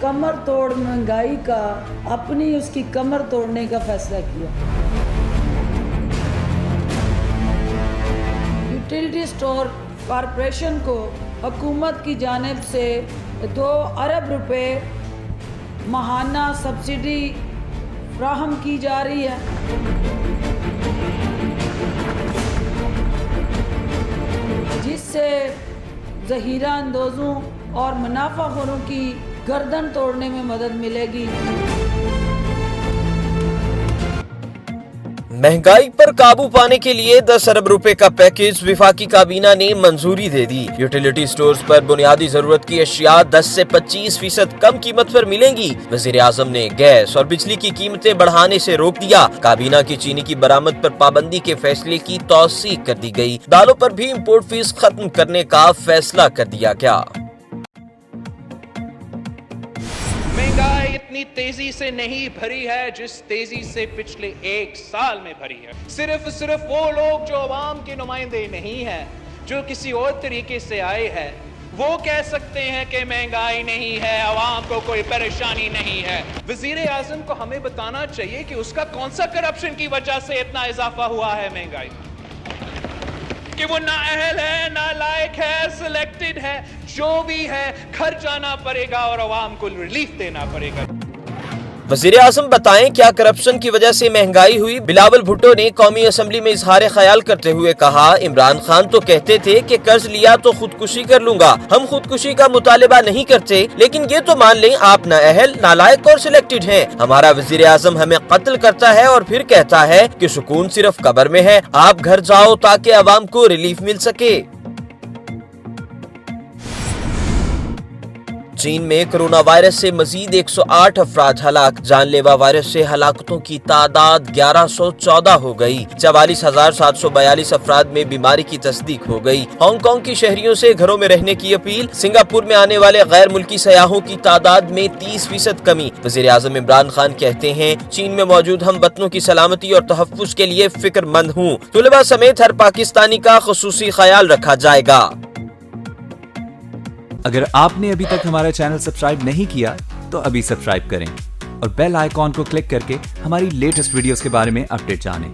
कमर तोड़ महंगाई का अपनी उसकी कमर तोड़ने का फैसला किया। यूटिलिटी स्टोर कॉरपोरेशन को हुकूमत की जानिब से 2 अरब रुपए माहाना सब्सिडी फराहम की जा रही है। जिससे ज़हीरा अंदोज़ों और मुनाफाखोरों की गर्दन तोड़ने में मदद मिलेगी। महंगाई पर काबू पाने के लिए 10 अरब रुपए का पैकेज विफाकी काबीना ने मंजूरी दे दी। यूटिलिटी स्टोर्स पर बुनियादी जरूरत की अशिया 10 से 25% कम कीमत पर मिलेंगी। वजीर आजम ने गैस और बिजली की कीमतें बढ़ाने से रोक दिया। काबीना की चीनी की बरामद पर पाबंदी के फैसले की तौसीक कर दी गई। दालों पर भी इम्पोर्ट फीस खत्म करने का फैसला कर दिया गया। महंगाई इतनी तेजी से नहीं भरी है जिस तेजी से पिछले 1 साल में भरी है। सिर्फ वो लोग जो अवाम के नुमाइंदे नहीं है, जो किसी और तरीके से आए हैं, वो कह सकते हैं कि महंगाई नहीं है, अवाम को कोई परेशानी नहीं है। वजीर आजम को हमें बताना चाहिए कि उसका कौन सा करप्शन की वजह से इतना इजाफा हुआ है महंगाई, कि वो नाअहल है, नालायक है, सिलेक्टेड है, जो भी है घर जाना पड़ेगा और अवाम को रिलीफ देना पड़ेगा। वजीर आजम बताएं क्या करप्शन की वजह से महंगाई हुई। बिलावल भुट्टो ने कौमी असम्बली में इजहार ख्याल करते हुए कहा, इमरान खान तो कहते थे कि कर्ज लिया तो खुदकुशी कर लूंगा। हम खुदकुशी का मुतालिबा नहीं करते, लेकिन ये तो मान लें आप नाअहल, नालायक और सिलेक्टेड हैं। हमारा वजीर आजम हमें कत्ल करता है और फिर कहता है कि सुकून सिर्फ कब्र में है, आप घर जाओ ताकि अवाम को रिलीफ मिल सके। चीन में कोरोना वायरस से मजीद 108 अफराद हलाक। जानलेवा वायरस से हलाकतों की तादाद 1114 हो गई। 44,742 अफराद में बीमारी की तस्दीक हो गई। हांगकांग की शहरियों से घरों में रहने की अपील। सिंगापुर में आने वाले गैर मुल्की सयाहों की तादाद में 30% कमी। वजीर आजम इमरान खान कहते हैं, चीन में मौजूद हम वतनों की सलामती और तहफ्फुज़ के लिए फिक्रमंद हूँ। तुलबा समेत हर पाकिस्तानी का खुसूसी ख्याल रखा जाएगा। अगर आपने अभी तक हमारा चैनल सब्सक्राइब नहीं किया तो अभी सब्सक्राइब करें और बेल आइकॉन को क्लिक करके हमारी लेटेस्ट वीडियोस के बारे में अपडेट जानें।